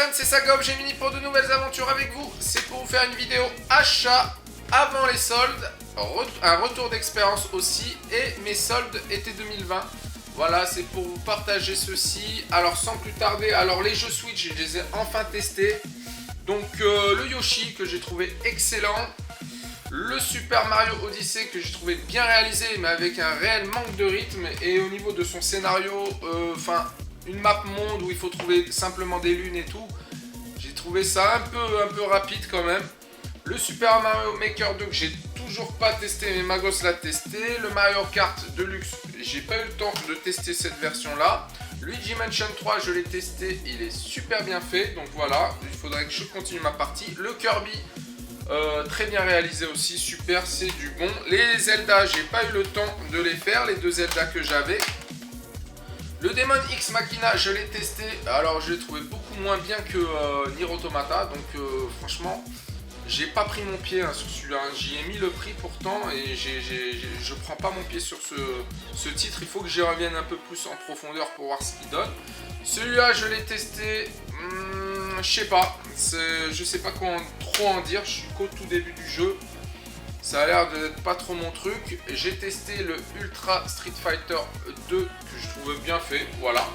jeunes, c'est Sagop, j'ai Mini pour de nouvelles aventures avec vous. C'est pour vous faire une vidéo achat avant les soldes, un retour d'expérience aussi et mes soldes été 2020. Voilà, c'est pour vous partager ceci. Alors sans plus tarder, alors les jeux Switch, je les ai enfin testés. Donc le Yoshi que j'ai trouvé excellent. Le Super Mario Odyssey que j'ai trouvé bien réalisé mais avec un réel manque de rythme. Et au niveau de son scénario, une map monde où il faut trouver simplement des lunes et tout. J'ai trouvé ça un peu rapide quand même. Le Super Mario Maker 2 que j'ai toujours pas testé mais Magos l'a testé. Le Mario Kart Deluxe, j'ai pas eu le temps de tester cette version là. Luigi Mansion 3 je l'ai testé, il est super bien fait. Donc voilà, il faudrait que je continue ma partie. Le Kirby, très bien réalisé aussi, super, c'est du bon. Les Zelda, j'ai pas eu le temps de les faire, les deux Zelda que j'avais. Le Demon X Machina, je l'ai testé, alors je l'ai trouvé beaucoup moins bien que Nier Automata, donc franchement, j'ai pas pris mon pied sur celui-là, j'y ai mis le prix pourtant et je prends pas mon pied sur ce titre, il faut que j'y revienne un peu plus en profondeur pour voir ce qu'il donne. Celui-là, je l'ai testé, je sais pas, je sais pas quoi trop en dire, je suis qu'au tout début du jeu. Ça a l'air d'être pas trop mon truc. J'ai testé le Ultra Street Fighter 2 que je trouve bien fait, voilà.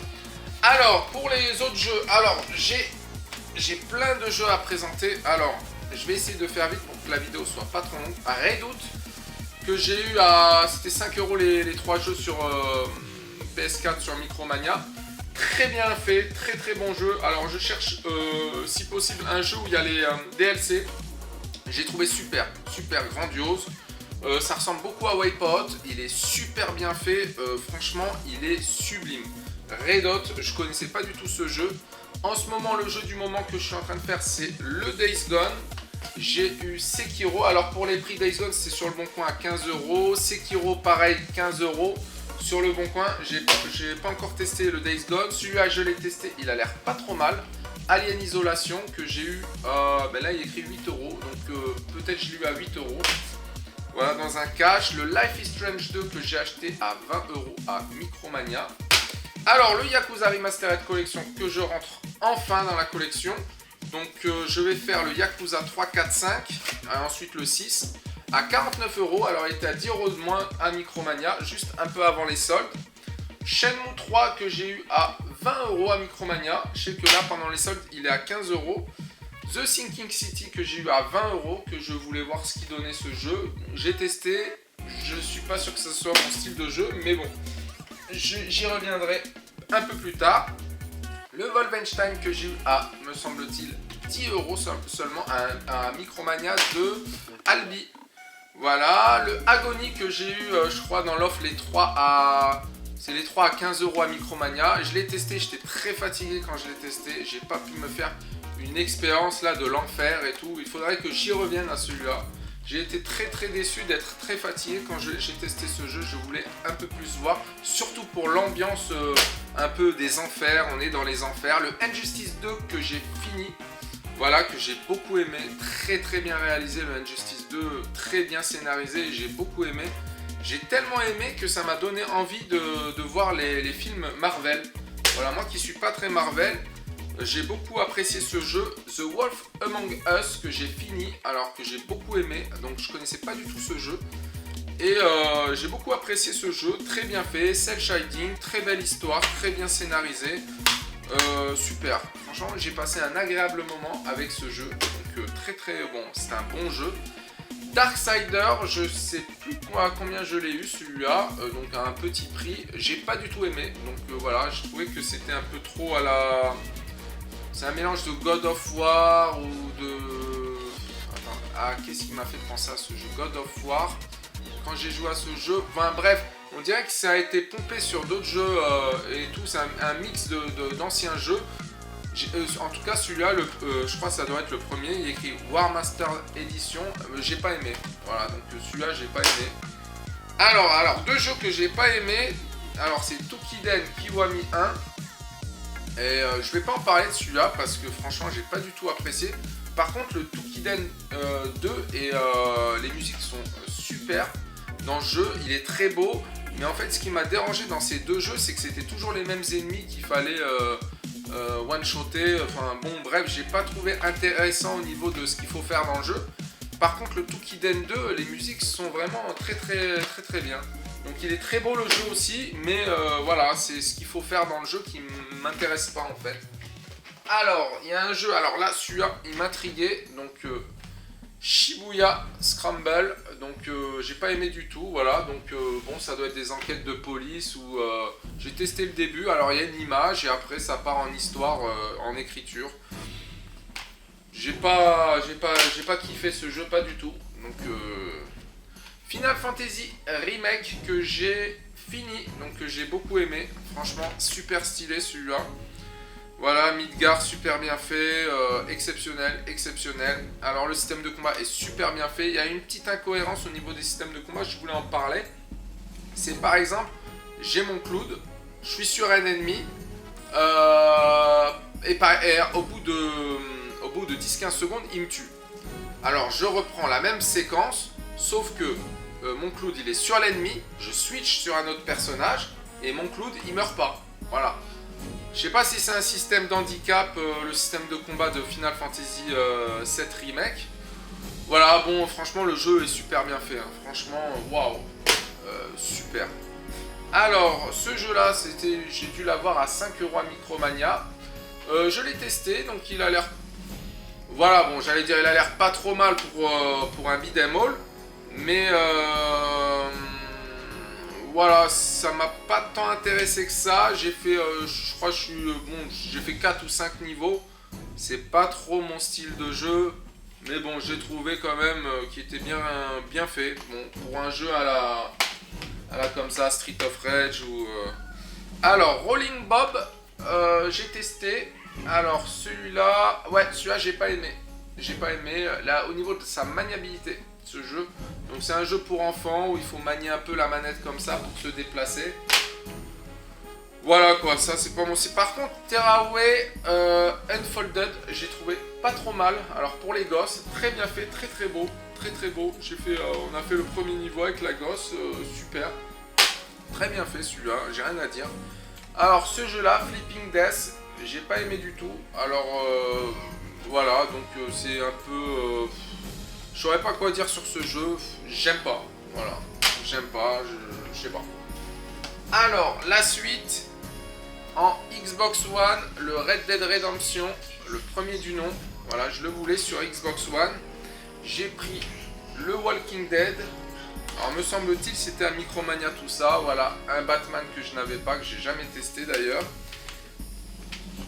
Alors, pour les autres jeux, alors j'ai plein de jeux à présenter. Alors, je vais essayer de faire vite pour que la vidéo soit pas trop longue. À Redout, que j'ai eu à... C'était 5 € les 3 jeux sur PS4 sur Micromania. Très bien fait, très bon jeu. Alors, je cherche si possible un jeu où il y a les DLC. J'ai trouvé super grandiose. Ça ressemble beaucoup à Wipeout. Il est super bien fait. Franchement, il est sublime. Red Hot, je connaissais pas du tout ce jeu. En ce moment, le jeu du moment que je suis en train de faire, c'est le Days Gone. J'ai eu Sekiro. Alors pour les prix, Days Gone, c'est sur le Bon Coin à 15 €. Sekiro, pareil, 15 € sur le Bon Coin. J'ai pas encore testé le Days Gone. Celui-là, je l'ai testé. Il a l'air pas trop mal. Alien Isolation que j'ai eu, là il est écrit 8 €, donc peut-être je l'ai eu à 8 €. Voilà, dans un cache. Le Life is Strange 2 que j'ai acheté à 20 € à Micromania. Alors le Yakuza Remastered Collection que je rentre enfin dans la collection. Donc je vais faire le Yakuza 3, 4, 5, ensuite le 6 à 49 €. Alors il était à 10 € de moins à Micromania, juste un peu avant les soldes. Shenmue 3 que j'ai eu à 20 € à Micromania. Je sais que là, pendant les soldes, il est à 15 €. The Sinking City que j'ai eu à 20 €, que je voulais voir ce qu'il donnait ce jeu. J'ai testé. Je suis pas sûr que ce soit mon style de jeu, mais bon. J'y reviendrai un peu plus tard. Le Wolfenstein que j'ai eu à, me semble-t-il, 10 € seulement à Micromania de Albi. Voilà. Le Agony que j'ai eu, je crois, dans l'offre, les 3 à... C'est les 3 à 15 € à Micromania. Je l'ai testé, j'étais très fatigué quand je l'ai testé. J'ai pas pu me faire une expérience là de l'enfer et tout. Il faudrait que j'y revienne à celui-là. J'ai été très déçu d'être très fatigué quand j'ai testé ce jeu. Je voulais un peu plus voir, surtout pour l'ambiance un peu des enfers. On est dans les enfers. Le Injustice 2 que j'ai fini. Voilà, que j'ai beaucoup aimé. Très bien réalisé le Injustice 2. Très bien scénarisé. J'ai beaucoup aimé. J'ai tellement aimé que ça m'a donné envie de voir les films Marvel. Voilà, moi qui suis pas très Marvel, j'ai beaucoup apprécié ce jeu. The Wolf Among Us que j'ai fini, alors que j'ai beaucoup aimé. Donc je connaissais pas du tout ce jeu. Et j'ai beaucoup apprécié ce jeu, très bien fait, cel shading, très belle histoire, très bien scénarisé. Super, franchement j'ai passé un agréable moment avec ce jeu. Donc très bon, c'est un bon jeu. Darksider, je sais plus combien je l'ai eu celui-là, donc à un petit prix, j'ai pas du tout aimé, donc voilà, je trouvais que c'était un peu trop à la... C'est un mélange de God of War ou de... Attends, qu'est-ce qui m'a fait penser à ce jeu? God of War, quand j'ai joué à ce jeu, bref, on dirait que ça a été pompé sur d'autres jeux et tout, c'est un mix d'anciens jeux. En tout cas celui-là, je crois que ça doit être le premier, il est écrit War Master Edition, j'ai pas aimé, voilà, donc celui-là j'ai pas aimé. Alors, deux jeux que j'ai pas aimé, alors c'est Toukiden Kiwami 1, et je vais pas en parler de celui-là parce que franchement j'ai pas du tout apprécié. Par contre le Toukiden 2 et les musiques sont super dans le jeu, il est très beau, mais en fait ce qui m'a dérangé dans ces deux jeux c'est que c'était toujours les mêmes ennemis qu'il fallait one-shoté. Enfin bon, bref, j'ai pas trouvé intéressant au niveau de ce qu'il faut faire dans le jeu. Par contre, le Toukiden 2, les musiques sont vraiment très bien. Donc il est très beau le jeu aussi, mais voilà, c'est ce qu'il faut faire dans le jeu qui m'intéresse pas en fait. Alors, il y a un jeu, alors là, celui-là, il m'intriguait, donc Shibuya Scramble, donc j'ai pas aimé du tout, voilà, donc bon, ça doit être des enquêtes de police, ou j'ai testé le début, alors il y a une image, et après ça part en histoire, en écriture. J'ai pas kiffé ce jeu, pas du tout, donc Final Fantasy Remake que j'ai fini, donc que j'ai beaucoup aimé, franchement, super stylé celui-là. Voilà, Midgar super bien fait, exceptionnel. Alors le système de combat est super bien fait. Il y a une petite incohérence au niveau des systèmes de combat, je voulais en parler. C'est par exemple, j'ai mon Cloud, je suis sur un ennemi, et au bout de 10-15 secondes, il me tue. Alors je reprends la même séquence, sauf que mon Cloud il est sur l'ennemi, je switch sur un autre personnage, et mon Cloud il meurt pas. Voilà. Je sais pas si c'est un système d'handicap, le système de combat de Final Fantasy VII Remake. Voilà, bon, franchement, le jeu est super bien fait. Hein. Franchement, waouh, super. Alors, ce jeu-là, j'ai dû l'avoir à 5 € à Micromania. Je l'ai testé, donc il a l'air... Voilà, bon, j'allais dire, il a l'air pas trop mal pour un beat'em all. Mais... Voilà, ça m'a pas tant intéressé que ça. J'ai fait, je crois que j'ai fait 4 ou 5 niveaux. C'est pas trop mon style de jeu. Mais bon, j'ai trouvé quand même qu'il était bien fait. Bon, pour un jeu à la comme ça, Street of Rage ou... Alors, Rolling Bob, j'ai testé. Alors, celui-là... Ouais, celui-là, j'ai pas aimé. J'ai pas aimé. Là, au niveau de sa maniabilité, ce jeu. Donc c'est un jeu pour enfants où il faut manier un peu la manette comme ça pour se déplacer. Voilà quoi, ça c'est pas mon... Par contre, Terraway Unfolded, j'ai trouvé pas trop mal. Alors pour les gosses, très bien fait, très beau. Très beau. On a fait le premier niveau avec la gosse, super. Très bien fait celui-là, j'ai rien à dire. Alors ce jeu-là, Flipping Death, j'ai pas aimé du tout. Alors voilà, donc c'est un peu... je saurais pas quoi dire sur ce jeu, j'aime pas, voilà, j'aime pas, je sais pas. Alors, la suite, en Xbox One, le Red Dead Redemption, le premier du nom, voilà, je le voulais sur Xbox One. J'ai pris le Walking Dead, alors me semble-t-il c'était un Micromania tout ça, voilà, un Batman que je n'avais pas, que j'ai jamais testé d'ailleurs.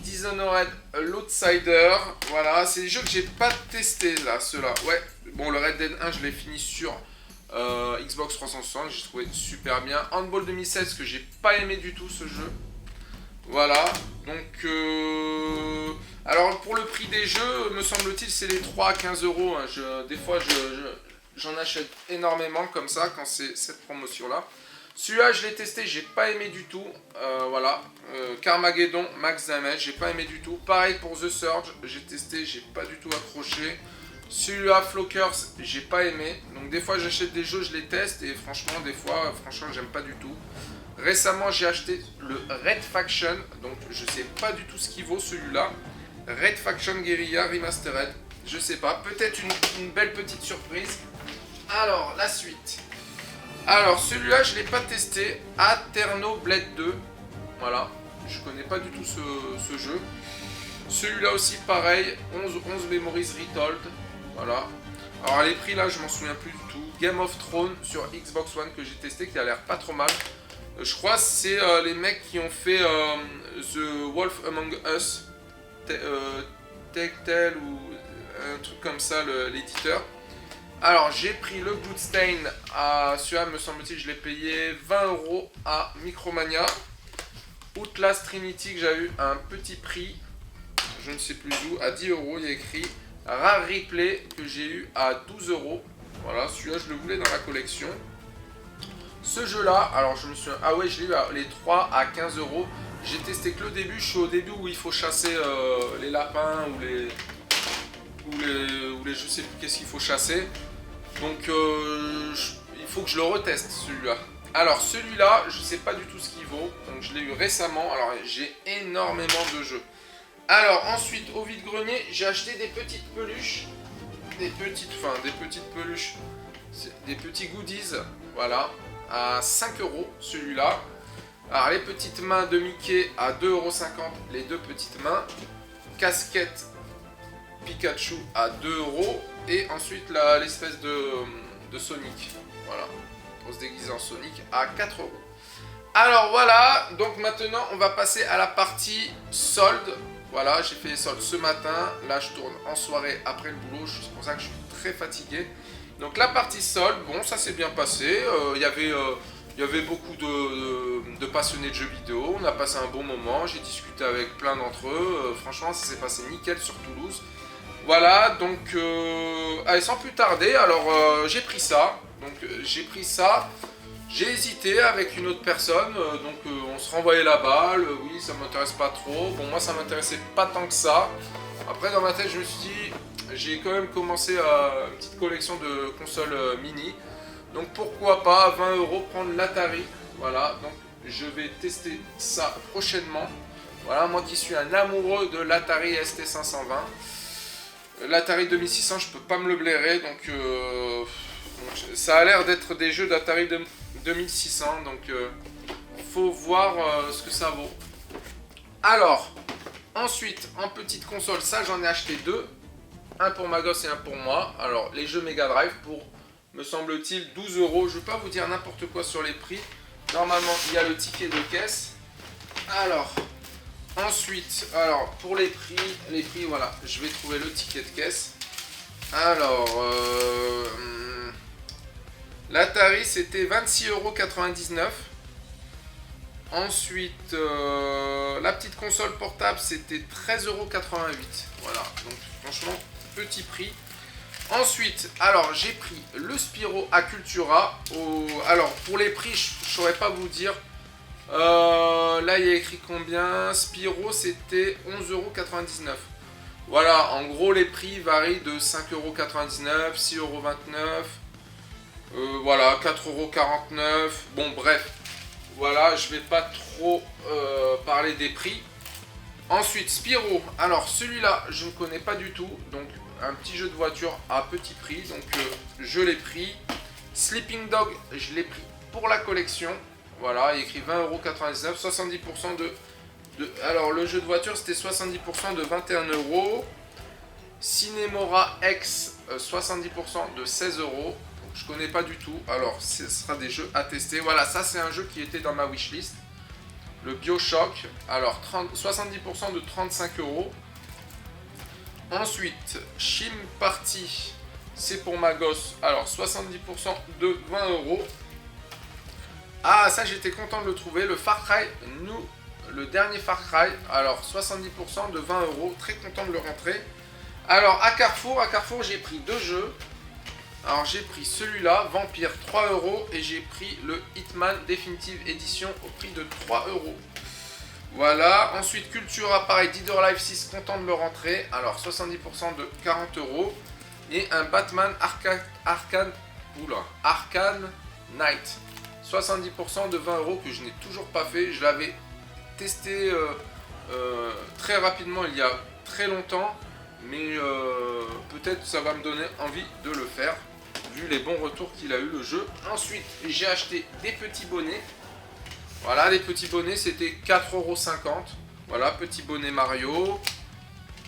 Dishonored l'Outsider, voilà, c'est des jeux que j'ai pas testé là, ceux-là, ouais. Bon, le Red Dead 1, je l'ai fini sur Xbox 360, j'ai trouvé super bien. Handball 2016, que j'ai pas aimé du tout ce jeu. Voilà, donc... alors, pour le prix des jeux, me semble-t-il, c'est les 3 à 15 €. Hein. Des fois, j'en achète énormément comme ça, quand c'est cette promotion-là. Celui-là, je l'ai testé, j'ai pas aimé du tout. Voilà, Carmageddon, Max Damage, j'ai pas aimé du tout. Pareil pour The Surge, j'ai testé, j'ai pas du tout accroché. Celui-là, Flockers, j'ai pas aimé. Donc des fois j'achète des jeux, je les teste et franchement des fois, franchement j'aime pas du tout. Récemment j'ai acheté le Red Faction, donc je sais pas du tout ce qu'il vaut celui-là. Red Faction Guerrilla Remastered, je sais pas, peut-être une belle petite surprise. Alors la suite. Alors celui-là je l'ai pas testé, Aterno Blade 2. Voilà, je connais pas du tout ce jeu. Celui-là aussi pareil, 11 Memories Retold. Voilà. Alors les prix là, je m'en souviens plus du tout. Game of Thrones sur Xbox One que j'ai testé, qui a l'air pas trop mal. Je crois que c'est les mecs qui ont fait The Wolf Among Us, Telltale ou un truc comme ça, l'éditeur. Alors j'ai pris le Bloodstain, celui-là me semble-t-il je l'ai payé 20 € à Micromania. Outlast Trinity que j'ai eu à un petit prix, je ne sais plus où, à 10 €, il y a écrit. Rare Replay que j'ai eu à 12 €. Voilà, celui-là je le voulais dans la collection. Ce jeu-là, alors je me suis... Ah ouais, je l'ai eu les 3 à 15 €. J'ai testé que le début, je suis au début où il faut chasser les lapins ou les... je sais plus qu'est-ce qu'il faut chasser. Donc il faut que je le reteste celui-là. Alors celui-là, je sais pas du tout ce qu'il vaut. Donc je l'ai eu récemment. Alors j'ai énormément de jeux. Alors ensuite au vide-grenier j'ai acheté des petites peluches. Des petites peluches. Des petits goodies. Voilà. À 5 € celui-là. Alors les petites mains de Mickey à 2,50 €. Les deux petites mains. Casquette Pikachu à 2 €. Et ensuite l'espèce de Sonic. Voilà. Pour se déguiser en Sonic à 4 €. Alors voilà, donc maintenant on va passer à la partie solde. Voilà, j'ai fait les soldes ce matin. Là je tourne en soirée après le boulot, c'est pour ça que je suis très fatigué. Donc la partie solde, bon ça s'est bien passé. Il y avait beaucoup de passionnés de jeux vidéo. On a passé un bon moment, j'ai discuté avec plein d'entre eux. Franchement ça s'est passé nickel sur Toulouse. Voilà, donc allez, sans plus tarder, alors j'ai pris ça. Donc j'ai pris ça. J'ai hésité avec une autre personne, on se renvoyait la balle, oui ça m'intéresse pas trop, bon moi ça m'intéressait pas tant que ça. Après dans ma tête je me suis dit, j'ai quand même commencé une petite collection de consoles mini, donc pourquoi pas à 20 € prendre l'Atari, voilà, donc je vais tester ça prochainement. Voilà, moi qui suis un amoureux de l'Atari ST520, l'Atari 2600 je peux pas me le blairer, donc ça a l'air d'être des jeux d'Atari 2600, donc faut voir ce que ça vaut. Alors, ensuite, en petite console, ça j'en ai acheté deux. Un pour ma gosse et un pour moi. Alors, les jeux Mega Drive pour, me semble-t-il, 12 €. Je ne vais pas vous dire n'importe quoi sur les prix. Normalement, il y a le ticket de caisse. Alors, ensuite, alors pour les prix, voilà, je vais trouver le ticket de caisse. Alors, l'Atari c'était 26,99 €. Ensuite, la petite console portable c'était 13,88 €. Voilà, donc franchement, petit prix. Ensuite, alors j'ai pris le Spyro à Cultura. Alors pour les prix, je ne saurais pas vous dire. Là il y a écrit combien. Spyro c'était 11,99 €. Voilà, en gros les prix varient de 5,99 €, 6,29 €. Voilà, 4,49 €. Bon, bref. Voilà, je vais pas trop parler des prix. Ensuite, Spyro. Alors, celui-là, je ne connais pas du tout. Donc, un petit jeu de voiture à petit prix. Donc, je l'ai pris. Sleeping Dog, je l'ai pris pour la collection. Voilà, il est écrit 20,99 €. 70% Alors, le jeu de voiture, c'était 70% de 21 €. Cinemora X, 70% de 16 €. Je connais pas du tout, alors ce sera des jeux à tester. Voilà, ça c'est un jeu qui était dans ma wishlist. Le BioShock, alors 70% de 35 €. Ensuite, Shim Party, c'est pour ma gosse, alors 70% de 20 €. Ah, ça j'étais content de le trouver, le Far Cry, le dernier Far Cry, alors 70% de 20 €, très content de le rentrer. Alors à Carrefour j'ai pris deux jeux. Alors j'ai pris celui-là, Vampire, 3 € et j'ai pris le Hitman Definitive Edition au prix de 3 €. Voilà, ensuite Cultura, pareil, Dead or Alive 6, content de le rentrer. Alors 70% de 40 € et un Batman Arkham Knight, 70% de 20 € que je n'ai toujours pas fait. Je l'avais testé très rapidement il y a très longtemps, mais peut-être ça va me donner envie de le faire vu les bons retours qu'il a eu le jeu. Ensuite j'ai acheté des petits bonnets. Voilà, les petits bonnets c'était 4,50 €. Voilà, petit bonnet Mario,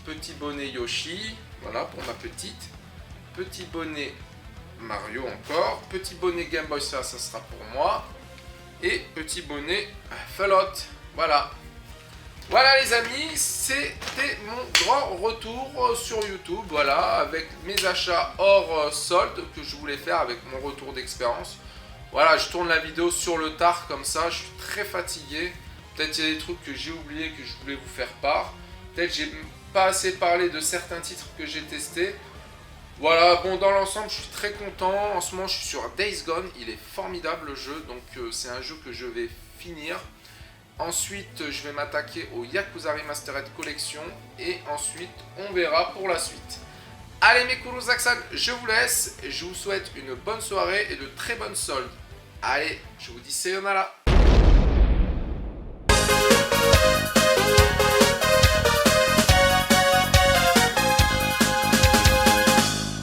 petit bonnet Yoshi, voilà pour ma petite, petit bonnet Mario encore, petit bonnet Game Boy, ça sera pour moi, et petit bonnet Fallout. Voilà. Voilà les amis, c'était mon grand retour sur YouTube, voilà, avec mes achats hors solde que je voulais faire avec mon retour d'expérience. Voilà, je tourne la vidéo sur le tard comme ça, je suis très fatigué. Peut-être il y a des trucs que j'ai oubliés que je voulais vous faire part. Peut-être j'ai pas assez parlé de certains titres que j'ai testés. Voilà, bon dans l'ensemble je suis très content. En ce moment je suis sur Days Gone, il est formidable le jeu, donc c'est un jeu que je vais finir. Ensuite, je vais m'attaquer au Yakuza Remastered Collection et ensuite, on verra pour la suite. Allez mes Kurosaki-san, je vous laisse. Je vous souhaite une bonne soirée et de très bonnes soldes. Allez, je vous dis sayonara.